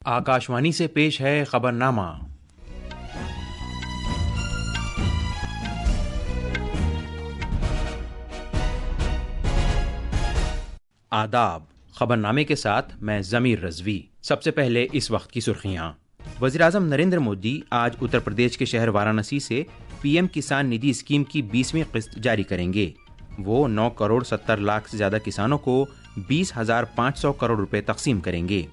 आकाशवाणी से पेश है खबरनामा। आदाब। खबरनामे के साथ मैं ज़मीर रज़वी। सबसे पहले इस वक्त की सुर्खियाँ। वज़ीर-ए-आज़म नरेंद्र मोदी आज उत्तर प्रदेश के शहर वाराणसी से पीएम किसान निधि स्कीम की 20वीं किस्त जारी करेंगे। वो 9 करोड़ 70 लाख से ज़्यादा किसानों को 20,500 करोड़ रुपए तकसीम करेंगे।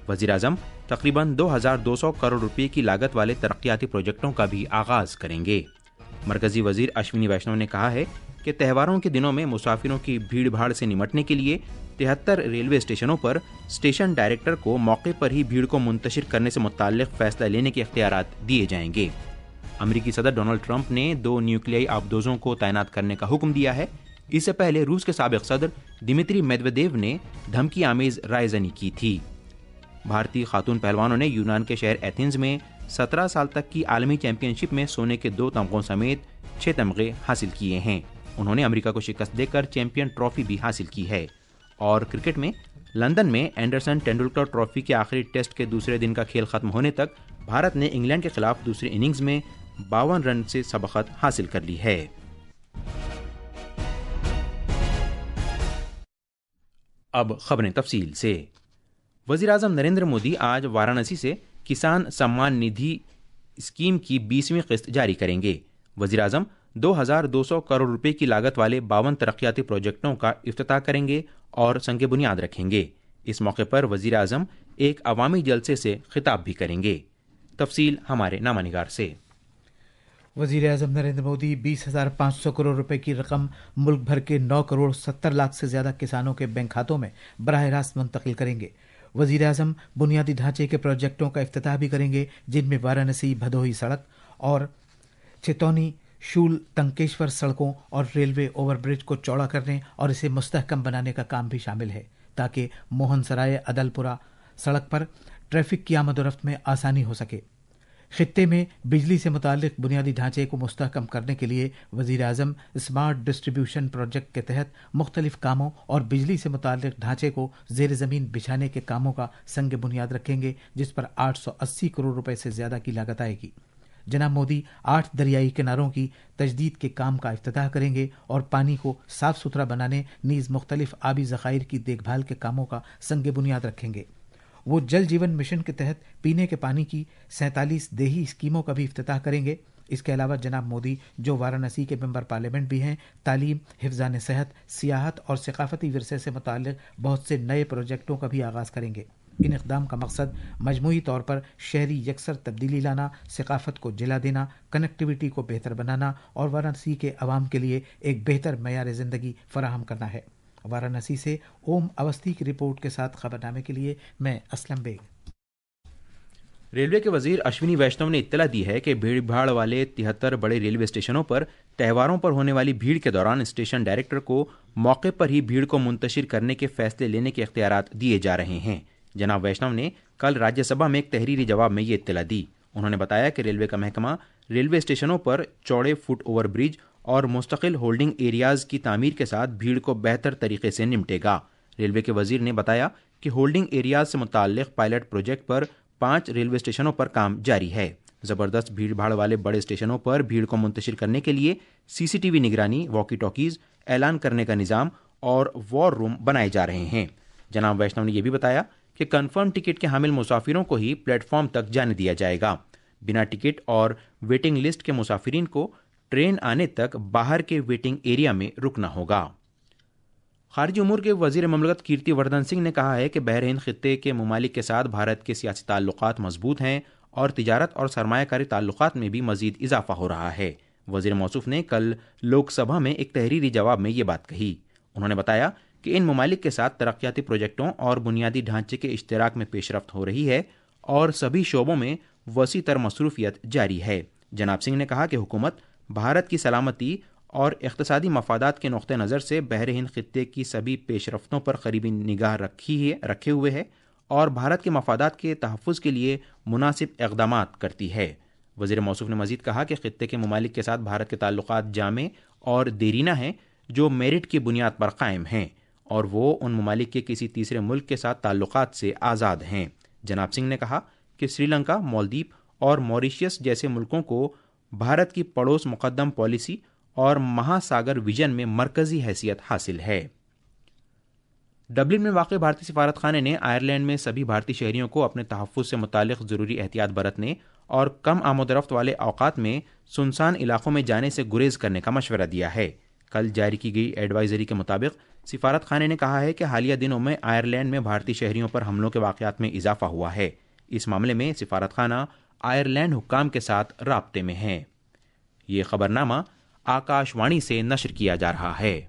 वज़ीर-ए-आज़म तकरीबन 2,200 करोड़ रुपए की लागत वाले तरक्याती प्रोजेक्टों का भी आगाज़ करेंगे। मरकज़ी वज़ीर अश्विनी वैष्णव ने कहा है कि त्योहारों के दिनों में मुसाफिरों की भीड़ भाड़ से निमटने के लिए 73 रेलवे स्टेशनों पर स्टेशन डायरेक्टर को मौके पर ही भीड़ को मुंतशिर करने से मुताल्लिक़ फैसला लेने के इख्तियारात दिए जाएंगे। अमेरिकी सदर डोनाल्ड ट्रंप ने 2 न्यूक्लियाई आबदोजों को तैनात करने का हुक्म दिया है। इससे पहले रूस के साबिक़ सदर दिमित्री मेदवेदेव ने धमकी आमेज रायज़नी की थी। भारतीय खातून पहलवानों ने यूनान के शहर एथेंस में 17 साल तक की आलमी चैंपियनशिप में सोने के 2 तमगों समेत 6 तमगे हासिल किए हैं। उन्होंने अमेरिका को शिकस्त देकर चैंपियन ट्रॉफी भी हासिल की है। और क्रिकेट में लंदन में एंडरसन तेंदुलकर ट्रॉफी के आखिरी टेस्ट के दूसरे दिन का खेल खत्म होने तक भारत ने इंग्लैंड के खिलाफ दूसरी इनिंग्स में 52 रन से सबकत हासिल कर ली है। अब खबरें तफसील से। वज़ीर-ए-आज़म नरेंद्र मोदी आज वाराणसी से किसान सम्मान निधि स्कीम की 20वीं किस्त जारी करेंगे। वज़ीर-ए-आज़म 2,200 करोड़ रुपए की लागत वाले 52 तरक्याती प्रोजेक्टों का इफ्तिताह करेंगे और संग बुनियाद रखेंगे। इस मौके पर वज़ीर-ए-आज़म एक अवामी जलसे से खिताब भी करेंगे। तफसील हमारे नामानिगार से। वज़ीर-ए-आज़म नरेंद्र मोदी 20,500 करोड़ रुपए की रकम मुल्क भर के 9 करोड़ 70 लाख से ज़्यादा किसानों के बैंक खातों में बराह रास्त मुंतकिल करेंगे। वज़ीर-ए-आज़म बुनियादी ढांचे के प्रोजेक्टों का इफ्तिताह भी करेंगे, जिनमें वाराणसी भदोही सड़क और छितौनी शूल तंकेश्वर सड़कों और रेलवे ओवरब्रिज को चौड़ा करने और इसे मुस्तहकम बनाने का काम भी शामिल है, ताकि मोहन सराय अदलपुरा सड़क पर ट्रैफिक की आमद-ओ-रफ्त में आसानी हो सके। खित्ते में बिजली से मुताल्लिक बुनियादी ढांचे को मुस्तहकम करने के लिए वज़ीर-ए-आज़म स्मार्ट डिस्ट्रीब्यूशन प्रोजेक्ट के तहत मुख्तलिफ कामों और बिजली से मुताल्लिक ढांचे को ज़ेर ज़मीन बिछाने के कामों का संग बुनियाद रखेंगे, जिस पर 880 करोड़ रुपए से ज़्यादा की लागत आएगी। जनाब मोदी 8 दरियाई किनारों की तजदीद के काम का इफ्तिताह करेंगे और पानी को साफ सुथरा बनाने नीज़ मुख्तलिफ आबी ज़खायर की देखभाल के कामों का संग बुनियाद रखेंगे। वो जल जीवन मिशन के तहत पीने के पानी की 47 देही स्कीमों का भी इफ्तिताह करेंगे। इसके अलावा जनाब मोदी, जो वाराणसी के मेंबर पार्लियामेंट भी हैं, तालीम, हिफ्ज़ान सेहत, सियाहत और सकाफती विरसे से मुताल्लिक बहुत से नए प्रोजेक्टों का भी आगाज़ करेंगे। इन इक़दाम का मकसद मजमूई तौर पर शहरी यकसर तब्दीली लाना, सकाफत को जिला देना, कनेक्टिविटी को बेहतर बनाना और वाराणसी के अवाम के लिए एक बेहतर मयार ज़िंदगी फराहम करना है। वाराणसी से ओम अवस्थी की रिपोर्ट के साथ खबरनामे के लिए मैं असलम बेग। रेलवे के वजीर अश्विनी वैष्णव ने इत्तला दी है कि भीड़ भाड़ वाले 73 बड़े रेलवे स्टेशनों पर त्योहारों पर होने वाली भीड़ के दौरान स्टेशन डायरेक्टर को मौके पर ही भीड़ को मुंतशिर करने के फैसले लेने के इख्तियारात दिए जा रहे हैं। जनाब वैष्णव ने कल राज्यसभा में एक तहरीरी जवाब में ये इत्तला दी। उन्होंने बताया कि रेलवे का महकमा रेलवे स्टेशनों पर चौड़े फुट ओवर ब्रिज और मुस्तकिल होल्डिंग एरियाज की तामीर के साथ भीड़ को बेहतर तरीके से निपटेगा। रेलवे के वजीर ने बताया कि होल्डिंग एरियाज से मुताल्लिक पायलट प्रोजेक्ट पर 5 रेलवे स्टेशनों पर काम जारी है। ज़बरदस्त भीड़ भाड़ वाले बड़े स्टेशनों पर भीड़ को मुंतशिर करने के लिए CCTV निगरानी, वॉकी टॉकीज, ऐलान करने का निज़ाम और वॉर रूम बनाए जा रहे हैं। जनाब वैष्णव ने यह भी बताया कि कन्फर्म टिकट के हामिल मुसाफिरों को ही प्लेटफॉर्म तक जाने दिया जाएगा। बिना टिकट और वेटिंग लिस्ट के मुसाफिरीन को ट्रेन आने तक बाहर के वेटिंग एरिया में रुकना होगा। खारजी उमूर के वजीर ममलकत कीर्ति वर्धन सिंह ने कहा है कि बहरीन खित्ते के ममालिक के साथ भारत के सियासी ताल्लुकात मजबूत हैं और तिजारत और सरमायाकारी ताल्लुकात में भी मजीद इजाफा हो रहा है। वजीर मौसूफ ने कल लोकसभा में एक तहरीरी जवाब में ये बात कही। उन्होंने बताया कि इन ममालिक के साथ तरक्याती प्रोजेक्टों और बुनियादी ढांचे के इश्तराक में पेशरफ्त हो रही है और सभी शोबों में वसी तर मसरूफियत जारी है। जनाब सिंह ने कहा कि हुकूमत भारत की सलामती और इक़्तिसादी मफादात के नुक़्ते नज़र से बहरीन खित्ते की सभी पेशरफ्तों पर करीबी निगाह रखे हुए है और भारत के मफादात के तहफ़्फ़ुज़ के लिए मुनासिब इक़दामात करती है। वज़ीर मौसूफ ने मज़ीद कहा कि खित्ते के ममालिक के साथ भारत के ताल्लुकात जामे और देरीना हैं, जो मेरिट की बुनियाद पर कायम हैं और वो उन ममालिक के किसी तीसरे मुल्क के साथ ताल्लुकात से आज़ाद हैं। جناب سنگھ نے کہا کہ سری لنکا، مالدیپ اور موریشیس جیسے ملکوں کو بھارت کی پڑوس مقدم پالیسی اور مہاساگر ویژن میں مرکزی حیثیت حاصل ہے۔ ڈبلن میں واقع بھارتی سفارت خانے نے آئرلینڈ میں سبھی بھارتی شہریوں کو اپنے تحفظ سے متعلق ضروری احتیاط برتنے اور کم آمد و رفت والے اوقات میں سنسان علاقوں میں جانے سے گریز کرنے کا مشورہ دیا ہے۔ کل جاری کی گئی ایڈوائزری کے مطابق سفارت خانے نے کہا ہے کہ حالیہ دنوں میں آئرلینڈ میں بھارتی شہریوں پر حملوں کے واقعات میں اضافہ ہوا ہے۔ اس معاملے میں سفارت خانہ آئرلینڈ حکام کے ساتھ رابطے میں ہے۔ یہ خبرنامہ آکاش وانی سے نشر کیا جا رہا ہے۔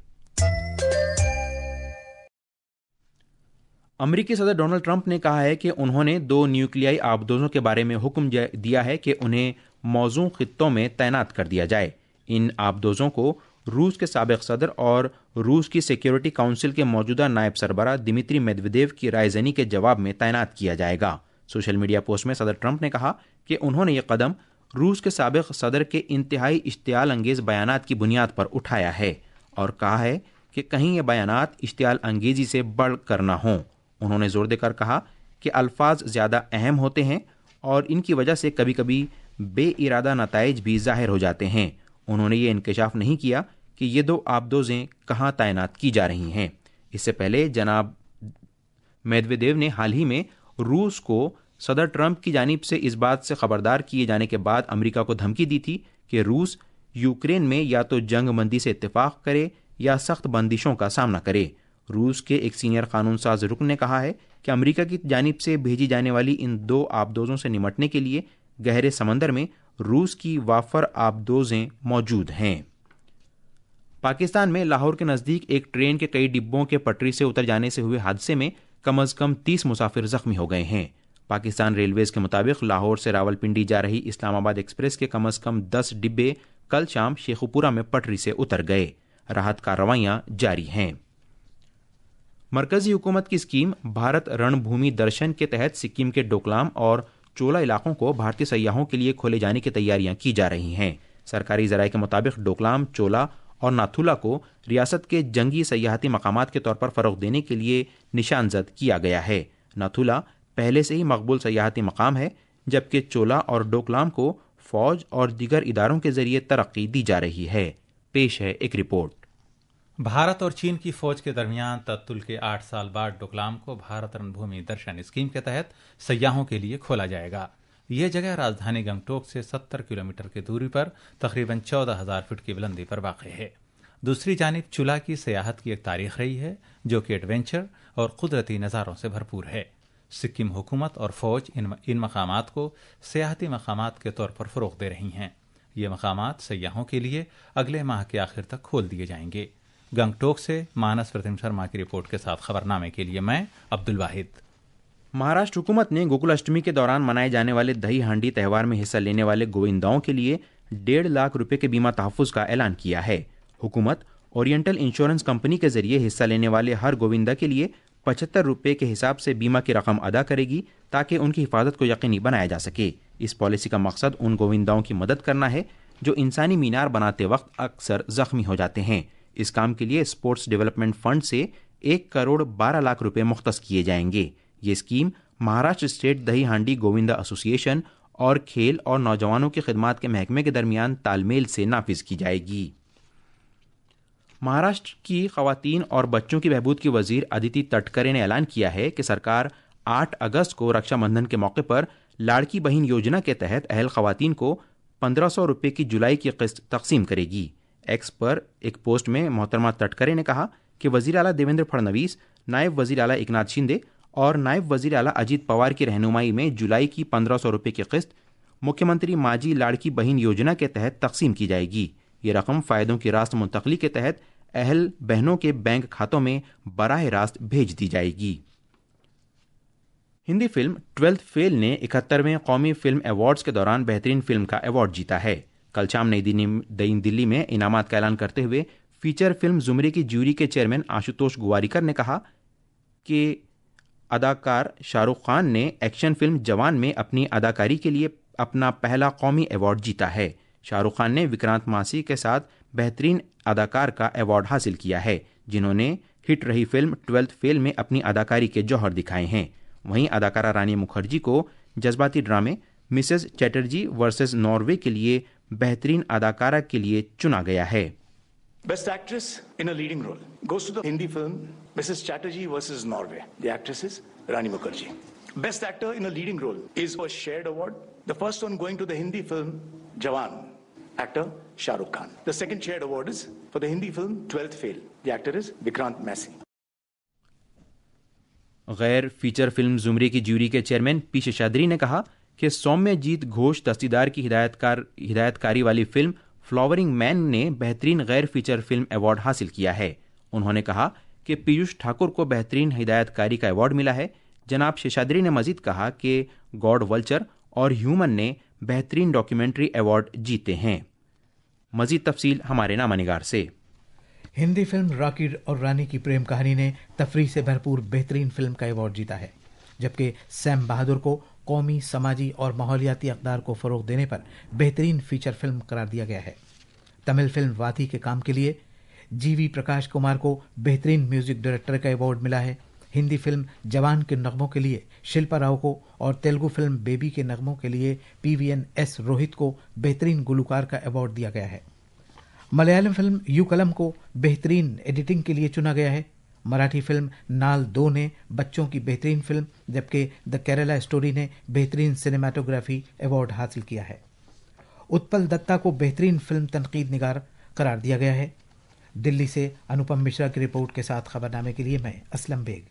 امریکی صدر ڈونلڈ ٹرمپ نے کہا ہے کہ انہوں نے 2 نیوکلیائی آبدوزوں کے بارے میں حکم دیا ہے کہ انہیں موزوں خطوں میں تعینات کر دیا جائے۔ ان آبدوزوں کو روس کے سابق صدر اور روس کی سیکیورٹی کونسل کے موجودہ نائب سربراہ دمیتری میدویدیو کی رائے زنی کے جواب میں تعینات کیا جائے گا۔ سوشل میڈیا پوسٹ میں صدر ٹرمپ نے کہا کہ انہوں نے یہ قدم روس کے سابق صدر کے انتہائی اشتعال انگیز بیانات کی بنیاد پر اٹھایا ہے اور کہا ہے کہ کہیں یہ بیانات اشتعال انگیزی سے بڑھ کر نہ ہوں۔ انہوں نے زور دے کر کہا کہ الفاظ زیادہ اہم ہوتے ہیں اور ان کی وجہ سے کبھی کبھی بے ارادہ نتائج بھی ظاہر ہو جاتے ہیں۔ انہوں نے یہ انکشاف نہیں کیا کہ یہ 2 آبدوزیں کہاں تعینات کی جا رہی ہیں۔ اس سے پہلے جناب میدویدیو نے حال ہی میں روس کو صدر ٹرمپ کی جانب سے اس بات سے خبردار کیے جانے کے بعد امریکہ کو دھمکی دی تھی کہ روس یوکرین میں یا تو جنگ بندی سے اتفاق کرے یا سخت بندشوں کا سامنا کرے۔ روس کے ایک سینئر قانون ساز رکن نے کہا ہے کہ امریکہ کی جانب سے بھیجی جانے والی ان 2 آبدوزوں سے نمٹنے کے لیے گہرے سمندر میں روس کی وافر آبدوزیں موجود ہیں۔ پاکستان میں لاہور کے نزدیک ایک ٹرین کے کئی ڈبوں کے پٹری سے اتر جانے سے ہوئے حادثے میں کم از کم 30 مسافر زخمی ہو گئے ہیں۔ پاکستان ریلویز کے مطابق لاہور سے راولپنڈی جا رہی اسلام آباد ایکسپریس کے کم از کم 10 ڈبے کل شام شیخوپورہ میں پٹری سے اتر گئے۔ راحت کارروائیاں جاری ہیں۔ مرکزی حکومت کی اسکیم بھارت رن بھومی درشن کے تحت سکم کے ڈوکلام اور چولا علاقوں کو بھارتی سیاحوں کے لیے کھولے جانے کی تیاریاں کی جا رہی ہیں۔ سرکاری ذرائع کے مطابق ڈوکلام، چولا اور ناتھولا کو ریاست کے جنگی سیاحتی مقامات کے طور پر فروغ دینے کے لیے نشانزد کیا گیا ہے۔ ناتھولا پہلے سے ہی مقبول سیاحتی مقام ہے، جبکہ چولا اور ڈوکلام کو فوج اور دیگر اداروں کے ذریعے ترقی دی جا رہی ہے۔ پیش ہے ایک رپورٹ۔ بھارت اور چین کی فوج کے درمیان تعطل کے 8 سال بعد ڈوکلام کو بھارت رن بھومی درشن اسکیم کے تحت سیاحوں کے لیے کھولا جائے گا۔ یہ جگہ راجدھانی گنگٹوک سے 70 کلومیٹر کی دوری پر تقریباً 14,000 فٹ کی بلندی پر واقع ہے۔ دوسری جانب چولا کی سیاحت کی ایک تاریخ رہی ہے جو کہ ایڈونچر اور قدرتی نظاروں سے بھرپور ہے۔ سکم حکومت اور فوج ان مقامات کو سیاحتی مقامات کے طور پر فروغ دے رہی ہیں۔ یہ مقامات سیاحوں کے لیے اگلے ماہ کے آخر تک کھول دیے جائیں گے۔ گنگٹوک سے مانس پرتم شرما کی رپورٹ کے ساتھ خبرنامے کے لیے میں عبد الواحد۔ مہاراشٹر حکومت نے گوکل اشٹمی کے دوران منائے جانے والے دہی ہانڈی تہوار میں حصہ لینے والے گوونداؤں کے لیے 1.5 لاکھ روپے کے بیمہ تحفظ کا اعلان کیا ہے۔ حکومت اورینٹل انشورنس کمپنی کے ذریعے حصہ لینے والے ہر گووندا کے لیے 75 روپے کے حساب سے بیمہ کی رقم ادا کرے گی تاکہ ان کی حفاظت کو یقینی بنایا جا سکے۔ اس پالیسی کا مقصد ان گوونداؤں کی مدد کرنا ہے جو انسانی مینار بناتے وقت اکثر زخمی ہو جاتے ہیں۔ اس کام کے لیے اسپورٹس ڈیولپمنٹ فنڈ سے 1 کروڑ 12 لاکھ روپے مختص کیے جائیں گے۔ یہ اسکیم مہاراشٹر اسٹیٹ دہی ہانڈی گووندا ایسوسی ایشن اور کھیل اور نوجوانوں کی خدمات کے محکمے کے درمیان تال میل سے نافذ کی جائے گی۔ مہاراشٹر کی خواتین اور بچوں کی بہبود کی وزیر ادیتی تٹکرے نے اعلان کیا ہے کہ سرکار 8 اگست کو رکشا بندھن کے موقع پر لاڑکی بہن یوجنا کے تحت اہل خواتین کو 1500 روپے کی جولائی کی قسط تقسیم کرے گی۔ ایکس پر ایک پوسٹ میں محترمہ تٹکرے نے کہا کہ وزیر اعلیٰ دیویندر پھڑنویس، نائب وزیر اعلیٰ ایکناتھ شندے اور نائب وزیر اعلیٰ اجیت پوار کی رہنمائی میں جولائی کی 1500 روپے کی قسط مکھیہ منتری ماجی لاڑکی بہن یوجنا کے تحت تقسیم کی جائے گی۔ یہ رقم فائدوں کی راست منتقلی کے تحت اہل بہنوں کے بینک کھاتوں میں براہ راست بھیج دی جائے گی۔ ہندی فلم 12th فیل نے 71ویں قومی فلم ایوارڈز کے دوران بہترین فلم کا ایوارڈ جیتا ہے۔ کل شام نئی دلی میں انعامات کا اعلان کرتے ہوئے فیچر فلم زمرے کی جیوری کے چیئرمین آشوتوش گواریکر نے کہا کہ اداکار شاہ رخ خان نے ایکشن فلم جوان میں اپنی اداکاری کے لیے اپنا پہلا قومی ایوارڈ جیتا ہے۔ شاہ رخ خان نے وکرانت ماسی کے ساتھ بہترین اداکار کا ایوارڈ حاصل کیا ہے، جنہوں نے ہٹ رہی فلم 12th فیل میں اپنی اداکاری کے جوہر دکھائے ہیں۔ वहीं अदाकारा रानी मुखर्जी को जज्बाती ड्रामे मिसेस चैटर्जी वर्सेस नॉर्वे के लिए बेहतरीन अदाकारा के लिए चुना गया है। Best actress in a leading role goes to the Hindi film Mrs. Chatterjee versus Norway. The actress is Rani Mukherjee. Best actor in a leading role is a shared award. The first one going to the Hindi film Jawan, actor Shah Rukh Khan. The second shared award is for the Hindi film 12th Fail. The actor is Vikrant Massey. गैर feature film जुमरे की jury के chairman P Seshadri ने कहा कि सौम्यजीत घोष दस्तीदार की हिदायतकारी वाली film flowering man ने बेहतरीन गैर फीचर फिल्म अवार्ड हासिल किया है। उन्होंने कहा कि पीयूष ठाकुर को बेहतरीन हिदायतकारी का अवार्ड मिला है। जनाब शेषाद्री ने मजीद कहा कि गॉड वल्चर और ह्यूमन ने बेहतरीन डॉक्यूमेंट्री अवार्ड जीते हैं। मजीद तफसील हमारे नामानिगार से। हिंदी फिल्म रॉकी और रानी की प्रेम कहानी ने तफरीह से भरपूर बेहतरीन फिल्म का अवार्ड जीता है, जबकि सैम बहादुर को कौमी, समाजी और माहौलियाती अक़दार को फ़रोग़ देने पर बेहतरीन फीचर फिल्म करार दिया गया है। तमिल फिल्म वाथी के काम के लिए जीवी प्रकाश कुमार को बेहतरीन म्यूजिक डायरेक्टर का अवार्ड मिला है। हिंदी फिल्म जवान के नगमों के लिए शिल्पा राव को और तेलुगु फिल्म बेबी के नगमों के लिए PVNS रोहित को बेहतरीन गुलकार का अवार्ड दिया गया है। मलयालम फिल्म यूकलम को बेहतरीन एडिटिंग के लिए चुना गया है। मराठी फिल्म नाल 2 ने बच्चों की बेहतरीन फिल्म, जबकि द केरला स्टोरी ने बेहतरीन सिनेमाटोग्राफी अवार्ड हासिल किया है। उत्पल दत्ता को बेहतरीन फिल्म तनकीद निगार करार दिया गया है। दिल्ली से अनुपम मिश्रा की रिपोर्ट के साथ खबरनामे के लिए मैं असलम बेग।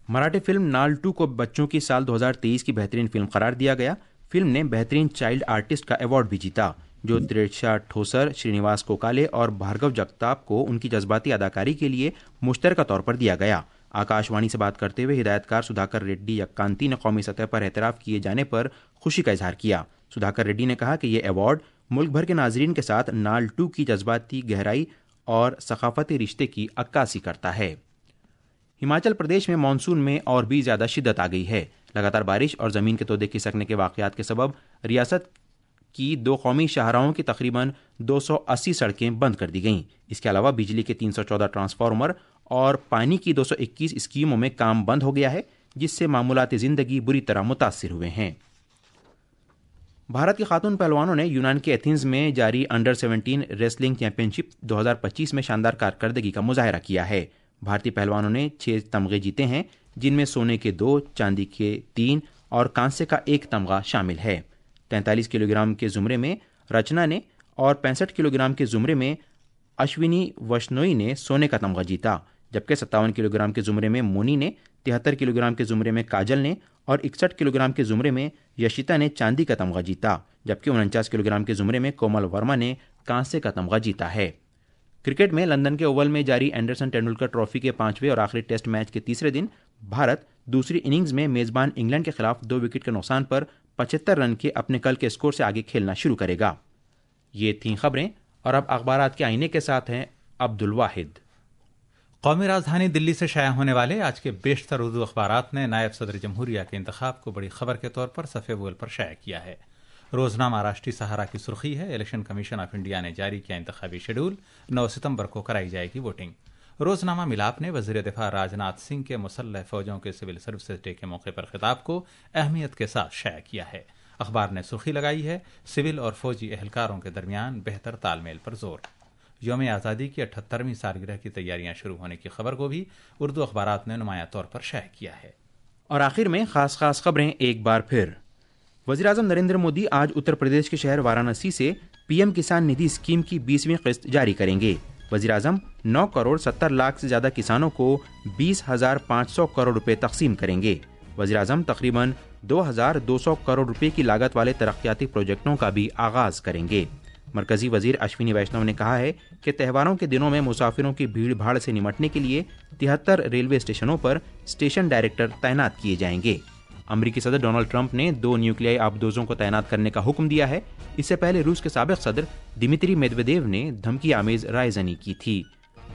मराठी फिल्म नाल 2 को बच्चों की साल 2023 की बेहतरीन फिल्म करार दिया गया। फिल्म ने बेहतरीन चाइल्ड आर्टिस्ट का अवार्ड भी जीता, जो त्रिशा ठोसर, श्रीनिवास कोकाले और भार्गव जगताप को उनकी जज्बाती अदाकारी के लिए मुश्तरका तौर पर दिया गया। आकाशवाणी से बात करते हुए हिदायतकार सुधाकर रेड्डी यक्कांती ने कौमी सतह पर एतराफ़ किए जाने पर खुशी का इजहार किया। सुधाकर रेड्डी ने कहा कि यह अवार्ड मुल्क भर के नाजरीन के साथ नाल 2 की जज्बाती गहराई और सकाफती रिश्ते की अक्कासी करता है। हिमाचल प्रदेश में मानसून में और भी ज़्यादा शिद्दत आ गई है। लगातार बारिश और ज़मीन के तोदे खिसकने के वाक़यात के सबब रियासत की 2 कौमी शाहराहों की तकरीबन 280 सड़कें बंद कर दी गईं। इसके अलावा बिजली के 314 ट्रांसफार्मर और पानी की 221 स्कीमों में काम बंद हो गया है, जिससे मामूलाती ज़िंदगी बुरी तरह मुतासिर हुए हैं। भारत की खातून पहलवानों ने यूनान के एथेंस में जारी अंडर 17 रेसलिंग चैंपियनशिप 2025 में शानदार कारकर्दगी का मुजाहरा किया है। भारतीय पहलवानों ने 6 तमगे जीते हैं, जिनमें सोने के 2, चांदी के 3 और कांसे का 1 तमगा शामिल है। 43 किलोग्राम के ज़ुमरे में रचना ने और 65 किलोग्राम के ज़ुमरे में अश्विनी वैष्णोई ने सोने का तमगा जीता, जबकि 57 किलोग्राम के ज़ुमरे में मोनी ने, 73 किलोग्राम के ज़ुमरे में काजल ने और 61 किलोग्राम के ज़ुमरे में यशिता ने चांदी का तमगा जीता, जबकि 49 किलोग्राम के ज़ुमरे में कोमल वर्मा ने कांसे का तमगा जीता है। क्रिकेट में लंदन के ओवल में जारी एंडरसन तेंदुलकर ट्रॉफी के 5वें और आखिरी टेस्ट मैच के तीसरे दिन भारत दूसरी इनिंग्स में मेज़बान इंग्लैंड के खिलाफ 2 विकेट के नुकसान पर 75 रन के अपने कल के स्कोर से आगे खेलना शुरू करेगा। ये थीं खबरें, और अब अखबारात के आईने के साथ हैं अब्दुल वाहिद। कौमी राजधानी दिल्ली से शाया होने वाले आज के बेशतर उर्दू अखबारात ने नायब सदर जमहूरिया के इंतखाब को बड़ी खबर के तौर पर सफ़े अव्वल पर शाया किया है। रोजनामा राष्ट्रीय सहारा की सुर्खी है, इलेक्शन कमीशन ऑफ इंडिया ने जारी किया इंतखाबी शेड्यूल, 9 सितंबर को कराई जाएगी वोटिंग। रोजनामा मिलाप ने वजीर दिफा राजनाथ सिंह के मुसल्लह फौजों के सिविल सर्विसेज डे के मौके पर खिताब को अहमियत के साथ शाया किया है। अखबार ने सुर्खी लगाई है, सिविल और फौजी एहलकारों के दरमियान बेहतर तालमेल पर जोर। यौम आज़ादी की 78वीं सालगिरह की तैयारियां शुरू होने की खबर को भी उर्दू अखबारात ने नुमाया तौर पर शाया किया है। और आखिर में खास खबरें एक बार फिर। वज़ीर-ए-आज़म नरेंद्र मोदी आज उत्तर प्रदेश के शहर वाराणसी से पीएम किसान निधि स्कीम की 20वीं किस्त जारी करेंगे। वज़ीर-ए-आज़म 9 करोड़ 70 लाख से ज़्यादा किसानों को 20,500 करोड़ रुपए तकसीम करेंगे। वज़ीर-ए-आज़म तकरीबन 2,200 करोड़ रुपए की लागत वाले तरक्याती प्रोजेक्टों का भी आगाज करेंगे। मरकजी वजीर अश्विनी वैष्णव ने कहा है कि त्योहारों के दिनों में मुसाफिरों की भीड़ भाड़ से निपटने के लिए 73 रेलवे स्टेशनों पर स्टेशन डायरेक्टर तैनात किए जाएंगे। अमेरिकी सदर डोनाल्ड ट्रंप ने 2 न्यूक्लियाई आबदोजों को तैनात करने का हुक्म दिया है। इससे पहले रूस के साबिक सदर दिमित्री मेदवेदेव ने धमकी आमेज रायजनी की थी।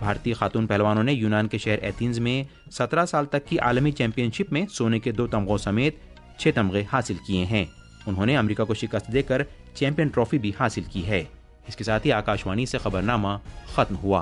भारतीय खातून पहलवानों ने यूनान के शहर एथेंस में 17 साल तक की आलमी चैंपियनशिप में सोने के 2 तमगों समेत 6 तमगे हासिल किए हैं। उन्होंने अमेरिका को शिकस्त देकर चैंपियन ट्रॉफी भी हासिल की है। इसके साथ ही आकाशवाणी से खबरनामा खत्म हुआ।